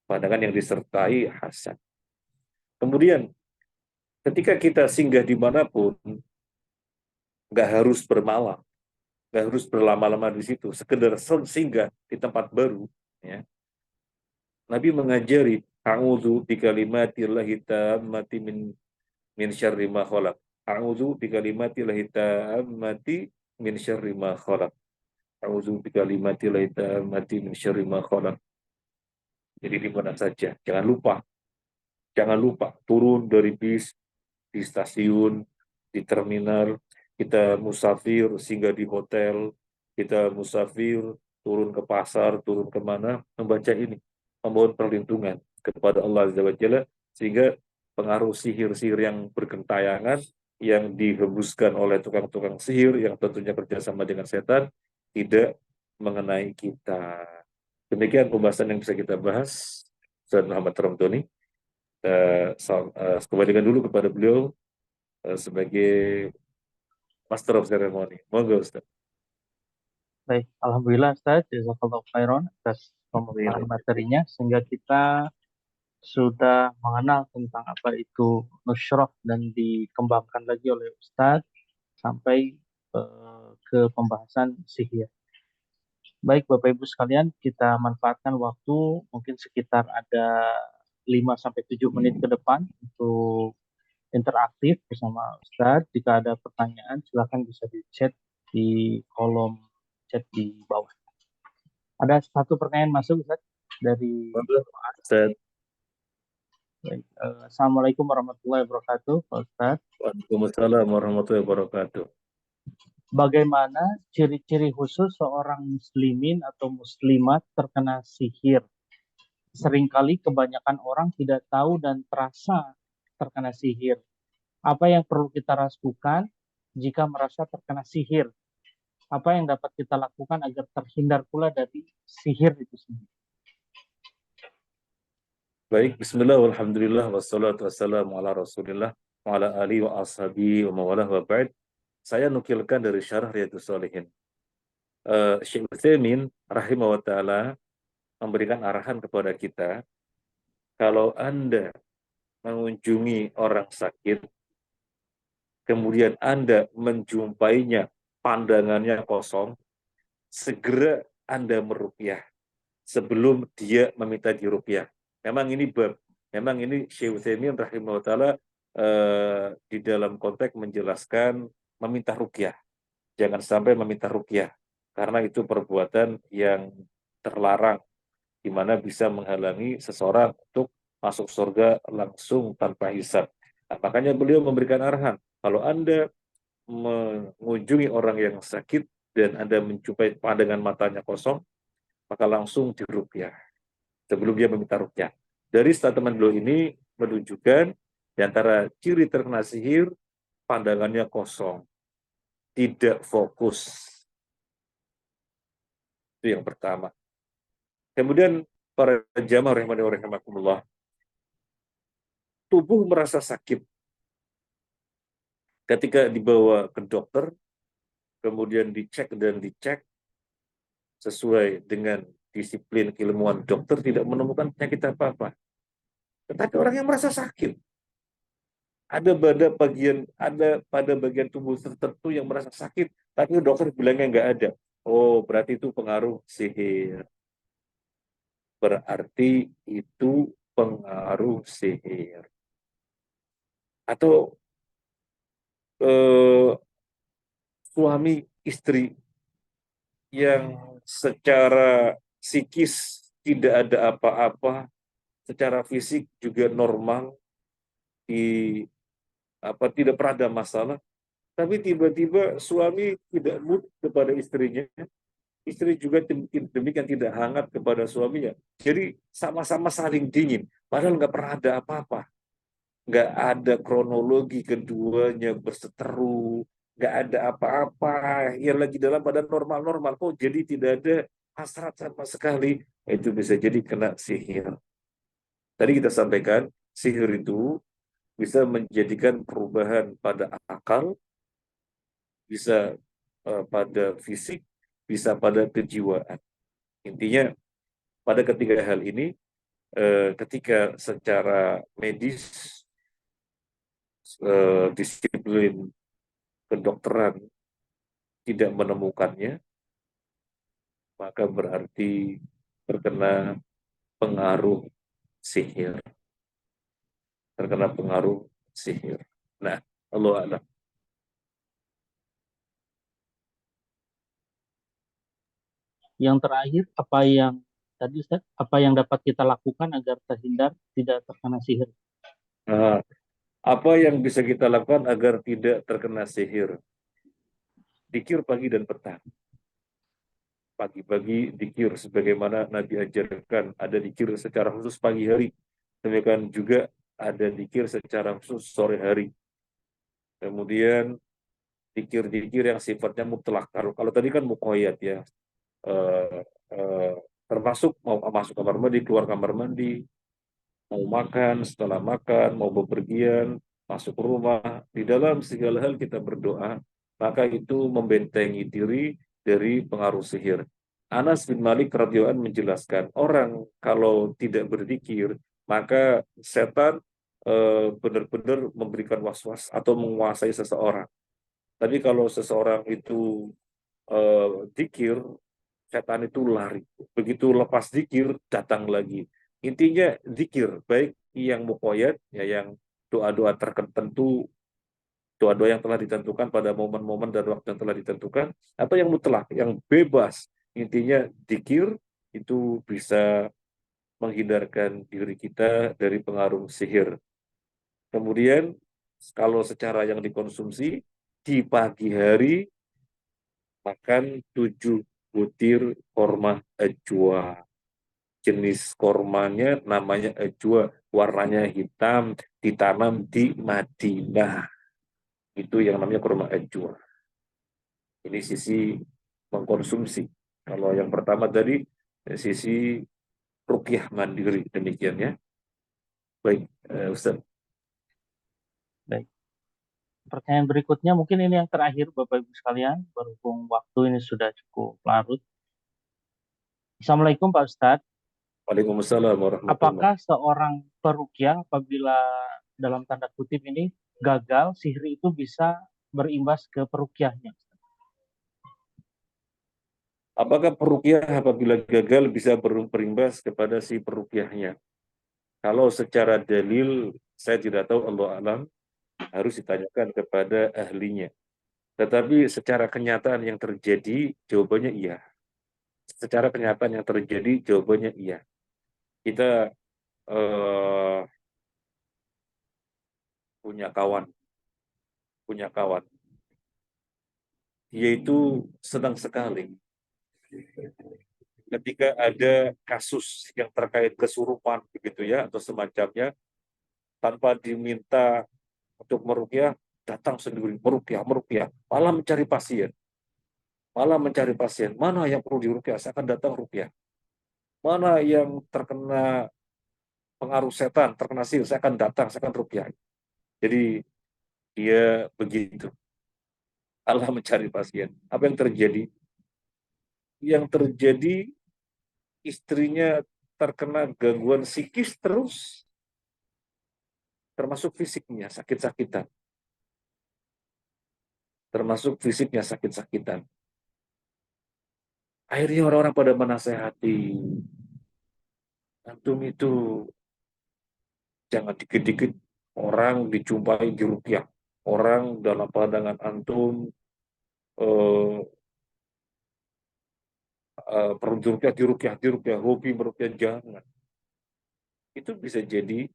Pandangan yang disertai hasad. Kemudian ketika kita singgah dimanapun, nggak harus bermalam. nggak harus berlama-lama di situ, sekedar singgah di tempat baru, ya. Nabi mengajari, a'udzu bikalimatillahi tammati min syarri ma khalaq. A'udzu bikalimatillahi tammati min syarri ma khalaq. A'udzu bikalimatillahi tammati min syarri ma khalaq. Jadi di mana saja, jangan lupa turun dari bis, di stasiun, di terminal, kita musafir singgah di hotel, kita musafir turun ke pasar, turun kemana, membaca ini, memohon perlindungan kepada Allah Azza wa Jalla, sehingga pengaruh sihir-sihir yang bergentayangan, yang dihembuskan oleh tukang-tukang sihir, yang tentunya kerjasama dengan setan, tidak mengenai kita. Demikian pembahasan yang bisa kita bahas. Ustaz Muhammad Ramdhani. Kembalikan dulu kepada beliau sebagai Master of Ceremony. Monggo Ustaz. Baik, Alhamdulillah Ustaz, jazakallahu khairan atas pemaparan materinya sehingga kita sudah mengenal tentang apa itu nusyrah dan dikembangkan lagi oleh Ustaz sampai ke pembahasan sihir. Baik Bapak Ibu sekalian, kita manfaatkan waktu mungkin sekitar ada 5-7 menit ke depan untuk interaktif bersama Ustadz. Jika ada pertanyaan, silakan bisa di-chat di kolom chat di bawah. Ada satu pertanyaan masuk Ustadz dari Ustaz. Assalamualaikum warahmatullahi wabarakatuh, Pak Ustadz. Waalaikumsalam warahmatullahi wabarakatuh. Bagaimana ciri-ciri khusus seorang muslimin atau muslimat terkena sihir? Seringkali kebanyakan orang tidak tahu dan terasa terkena sihir. Apa yang perlu kita lakukan jika merasa terkena sihir? Apa yang dapat kita lakukan agar terhindar pula dari sihir itu sendiri? Baik, bismillah, walhamdulillah, wassalatu wassalamu ala rasulillah, wa ala alihi wa ashabihi wa mawalah wa ba'd. Saya nukilkan dari syarah Riyadhus Shalihin. Syekh Utsaimin rahimahullah ta'ala memberikan arahan kepada kita, kalau Anda mengunjungi orang sakit, kemudian Anda menjumpainya, pandangannya kosong, segera Anda meruqyah sebelum dia meminta diruqyah. Memang ini Syekh Utsaimin rahimahullah ta'ala di dalam konteks menjelaskan meminta ruqyah. Jangan sampai meminta ruqyah, karena itu perbuatan yang terlarang, di mana bisa menghalangi seseorang untuk masuk surga langsung tanpa hisab. Nah, makanya beliau memberikan arahan, kalau Anda mengunjungi orang yang sakit dan Anda menjumpai pandangan matanya kosong, maka langsung diruqyah sebelum dia meminta ruqyah. Dari statement beliau ini menunjukkan di antara ciri terkena sihir, pandangannya kosong, tidak fokus. Itu yang pertama. Kemudian para jamaah rahimani wa rahimakumullah, tubuh merasa sakit ketika dibawa ke dokter, kemudian dicek sesuai dengan disiplin keilmuan dokter, tidak menemukan penyakit apa-apa. Tetapi orang yang merasa sakit, ada pada bagian tubuh tertentu yang merasa sakit, tapi dokter bilangnya nggak ada. Oh, berarti itu pengaruh sihir. Berarti itu pengaruh sihir. Atau suami istri yang secara psikis tidak ada apa-apa, secara fisik juga normal, tidak pernah ada masalah, tapi tiba-tiba suami tidak mood kepada istrinya, istri juga demikian tidak hangat kepada suaminya. Jadi sama-sama saling dingin, padahal nggak pernah ada apa-apa. Nggak ada kronologi keduanya berseteru, nggak ada apa-apa, yang lagi dalam badan normal-normal, kok jadi tidak ada hasrat sama sekali. Itu bisa jadi kena sihir. Tadi kita sampaikan, sihir itu bisa menjadikan perubahan pada akal, bisa pada fisik, bisa pada kejiwaan. Intinya, pada ketiga hal ini, ketika secara medis, disiplin kedokteran tidak menemukannya, maka berarti terkena pengaruh sihir. Terkena pengaruh sihir. Nah, Allah a'lam. Yang terakhir, apa yang tadi Ustaz, apa yang dapat kita lakukan agar terhindar tidak terkena sihir? Nah, apa yang bisa kita lakukan agar tidak terkena sihir? Dikir pagi dan petang. Pagi-pagi dikir sebagaimana Nabi ajarkan, ada dikir secara khusus pagi hari, demikian juga ada dikir secara khusus sore hari. Kemudian dikir-dikir yang sifatnya mutlak. Kalau tadi kan muqayyad ya, eh, eh, termasuk mau masuk kamar mandi, keluar kamar mandi, mau makan, setelah makan, mau bepergian, masuk rumah, di dalam segala hal kita berdoa, maka itu membentengi diri dari pengaruh sihir. Anas bin Malik radhiyallahu anhu menjelaskan, orang kalau tidak berzikir, maka setan benar-benar memberikan was-was atau menguasai seseorang. Tapi kalau seseorang itu zikir, setan itu lari. Begitu lepas zikir, datang lagi. Intinya zikir, baik yang muqayyad, ya yang doa-doa tertentu, doa-doa yang telah ditentukan pada momen-momen dan waktu yang telah ditentukan, atau yang mutlak, yang bebas. Intinya zikir itu bisa menghindarkan diri kita dari pengaruh sihir. Kemudian, kalau secara yang dikonsumsi, di pagi hari makan 7 butir korma ajwa. Jenis kormanya namanya ajwa, warnanya hitam, ditanam di Madinah. Itu yang namanya korma ajwa. Ini sisi mengkonsumsi. Kalau yang pertama tadi, sisi rukyah mandiri, demikian ya. Baik, Ustaz. Baik. Pertanyaan berikutnya mungkin ini yang terakhir Bapak Ibu sekalian, berhubung waktu ini sudah cukup larut. Assalamualaikum Pak Ustadz. Waalaikumsalam warahmatullahi. Apakah seorang peruqyah apabila dalam tanda kutip ini gagal, sihir itu bisa berimbas ke peruqyahnya? Apakah perukyah apabila gagal bisa berimbas kepada si perukyahnya? Kalau secara dalil, saya tidak tahu, Allah alam, harus ditanyakan kepada ahlinya. Tetapi secara kenyataan yang terjadi, jawabannya iya. Secara kenyataan yang terjadi, jawabannya iya. Kita eh, punya kawan, punya kawan. Dia itu senang sekali ketika ada kasus yang terkait kesurupan, begitu ya, atau semacamnya, tanpa diminta untuk merukyah, datang sendiri, merukyah, merukyah, malah mencari pasien. Malah mencari pasien. Mana yang perlu dirukyah? Saya akan datang rukyah. Mana yang terkena pengaruh setan, terkena sihir, saya akan datang, saya akan rukyah. Jadi dia begitu. Allah mencari pasien. Apa yang terjadi? Yang terjadi, istrinya terkena gangguan psikis terus, termasuk fisiknya, sakit-sakitan. Termasuk fisiknya sakit-sakitan. Akhirnya orang-orang pada menasehati, antum itu jangan dikit-dikit orang dijumpai di rukyah. Orang dalam pandangan antum eh, perlu di rukyah, hobi merukyah, jangan. Itu bisa jadi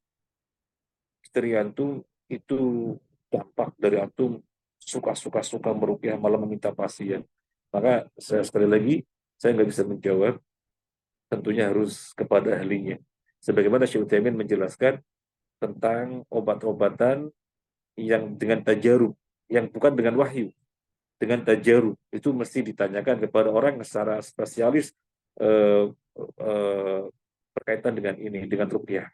istri antum itu dampak dari antum suka-suka merukyah malah meminta pasien. Maka saya sekali lagi, saya nggak bisa menjawab, tentunya harus kepada ahlinya. Sebagaimana Syekh Utsaimin menjelaskan tentang obat-obatan yang dengan tajarub, yang bukan dengan wahyu, dengan tajarub, itu mesti ditanyakan kepada orang secara spesialis eh, eh, berkaitan dengan ini, dengan rukyah.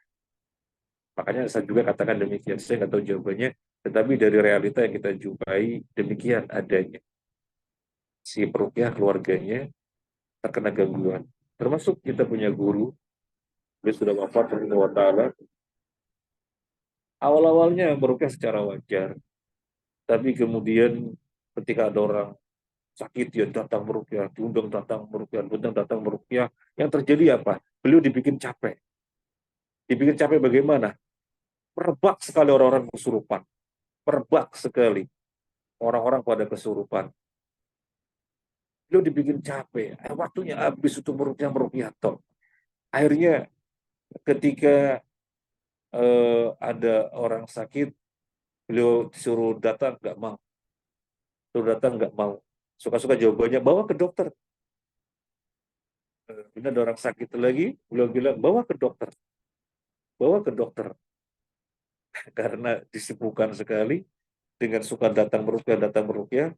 Makanya saya juga katakan demikian. Saya nggak tahu jawabannya, tetapi dari realita yang kita jumpai demikian adanya. Si perukyah keluarganya terkena gangguan. Termasuk kita punya guru, dia sudah wafat wa ta'ala. Awal-awalnya merukyah secara wajar, tapi kemudian ketika ada orang sakit ya datang meruqyah, diundang datang meruqyah, diundang datang meruqyah. Yang terjadi apa? Beliau dibikin capek. Dibikin capek bagaimana? Merebak sekali orang-orang kesurupan. Merebak sekali orang-orang pada kesurupan. Beliau dibikin capek. Waktunya habis untuk meruqyah toh. Akhirnya ketika ada orang sakit, beliau disuruh datang nggak mau. Suruh datang nggak mau. Suka-suka jawabannya bawa ke dokter. Bila ada orang sakit lagi, beliau bilang bawa ke dokter. Bawa ke dokter. Karena disibukkan sekali dengan suka datang meruqyah,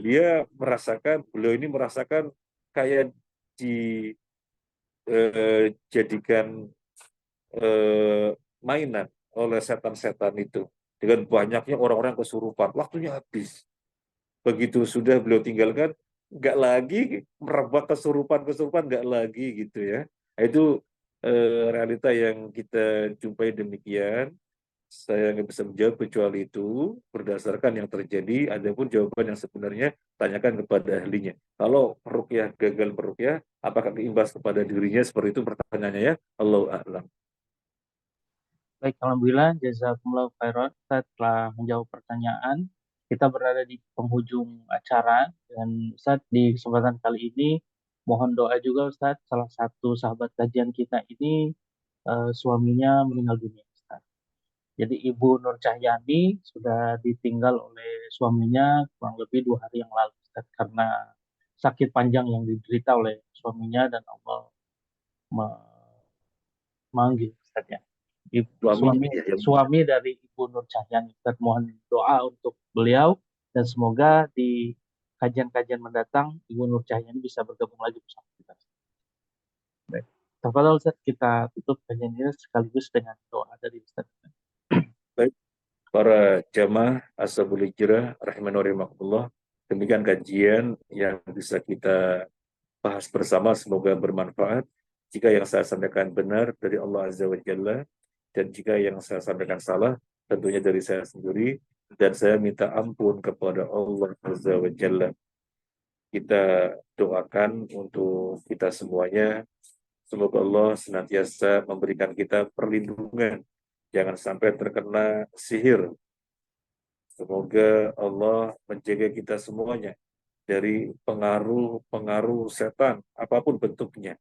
dia merasakan, beliau ini merasakan kayak dijadikan mainan oleh setan-setan itu. Dengan banyaknya orang-orang kesurupan, waktunya habis. Begitu sudah beliau tinggalkan, nggak lagi merebak kesurupan-kesurupan, nggak lagi gitu ya. Nah, itu realita yang kita jumpai demikian. Saya nggak bisa menjawab kecuali itu berdasarkan yang terjadi. Adapun jawaban yang sebenarnya tanyakan kepada ahlinya. Kalau meruqyah gagal meruqyah, apakah imbas kepada dirinya seperti itu pertanyaannya ya? Allahu a'lam. Baik, alhamdulillah, jazakumullah khairan. Ustaz telah menjawab pertanyaan. Kita berada di penghujung acara dan Ustaz di kesempatan kali ini mohon doa juga Ustaz. Salah satu sahabat kajian kita ini suaminya meninggal dunia Ustaz. Jadi Ibu Nur Cahyani sudah ditinggal oleh suaminya kurang lebih 2 hari yang lalu Ustaz, karena sakit panjang yang diderita oleh suaminya dan Allah memanggil Ustaz ya. Suaminya Suami ya yang suami dari Ibu Nur Cahyani. Ustaz mohon doa untuk beliau dan semoga di kajian-kajian mendatang Ibu Nur Cahyani bisa bergabung lagi bersama kita. Baik. Tafadhol Ustaz, kita tutup kajian ini sekaligus dengan doa dari Ustaz. baik. Para jamaah Ashabul Hijrah rahimani wa rahimakumullah. Demikian kajian yang bisa kita bahas bersama, semoga bermanfaat. Jika yang saya sampaikan benar dari Allah Azza wa Jalla, dan jika yang saya sampaikan salah, tentunya dari saya sendiri, dan saya minta ampun kepada Allah Azza wa Jalla. Kita doakan untuk kita semuanya, semoga Allah senantiasa memberikan kita perlindungan, jangan sampai terkena sihir. Semoga Allah menjaga kita semuanya dari pengaruh-pengaruh setan, apapun bentuknya.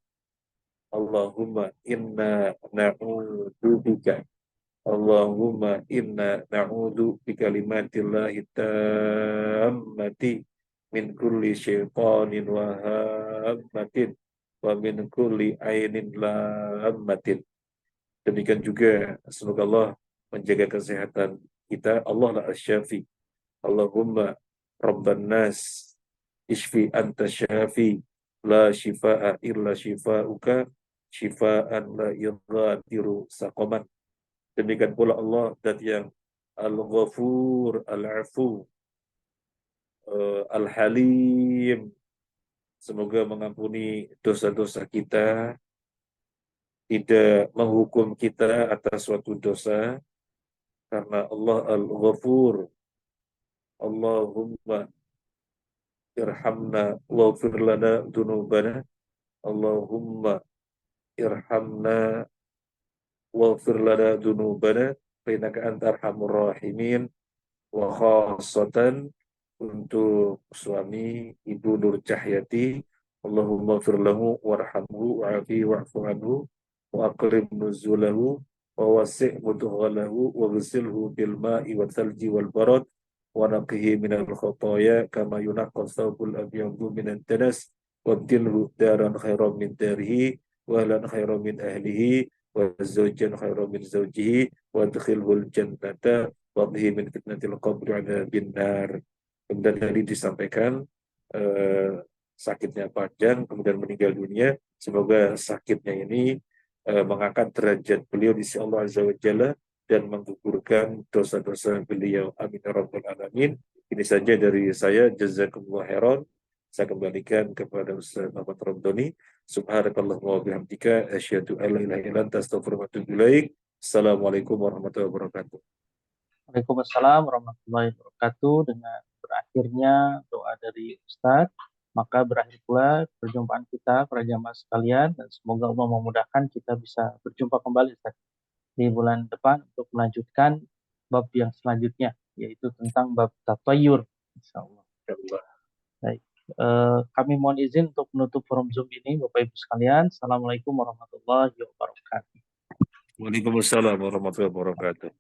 Allahumma inna na'udzubika. Allahumma inna na'udzu bikalimatillahi tammati min kulli syaitanin wa hammatin wa min kulli ainin lammatin. Demikian juga semoga Allah menjaga kesehatan kita. Allah la asyafi. Allahumma rabban nas ishfi anta syafi la shifaa illa shifauka shifaan la yughadiru saqaman. Demikian pula Allah dat yang Al-Ghafur, Al-Afu, Al-Halim. Semoga mengampuni dosa-dosa kita, tidak menghukum kita atas suatu dosa, karena Allah Al-Ghafur. Allahumma irhamna waghfir lana dunubana. Allahumma irhamna waghfir lana dunubana. Innaka anta arhamur rahimin. Wa khassatan untuk suami Ibu Nur Cahyati, Allahumma firlahu warhamhu wa'afi wa'fu anhu wa aqrim nuzulahu wa wasi' mudghalahu wa ghisilhu bil ma'i wa thalji wal barad wa naqihi minal khotoya kama yunaqqa thawbul abyadu minan danas wa abdilhu daran khairan min darihi wa ahlan khairan min ahlihi wa zawjan khairan min zawjihi wa adkhilhul jannata wabihi min fitnatil qabri wa bin nar. Kemudian tadi disampaikan sakitnya panjang, kemudian meninggal dunia. Semoga sakitnya ini mengangkat derajat beliau di sisi Allah Azza wa Jalla dan menggugurkan dosa-dosa beliau. Amin ya rabbal alamin. Ini saja dari saya. Jazakumullah khairan. Saya kembalikan kepada Ustaz Muhammad Ramdhani. Subhanakallahumma wa bihamdika asyhadu an la ilaha illa anta astaghfiruka wa atubu ilaik. Assalamualaikum warahmatullahi wabarakatuh. Waalaikumsalam warahmatullahi wabarakatuh. Dengan berakhirnya doa dari Ustadz, maka berakhir pula perjumpaan kita para jamaah sekalian, dan semoga Allah memudahkan kita bisa berjumpa kembali Ustadz di bulan depan untuk melanjutkan bab yang selanjutnya, yaitu tentang bab tatayur, insyaallah. Baik, kami mohon izin untuk menutup forum Zoom ini, Bapak Ibu sekalian. Assalamualaikum warahmatullahi wabarakatuh. Waalaikumsalam warahmatullahi wabarakatuh.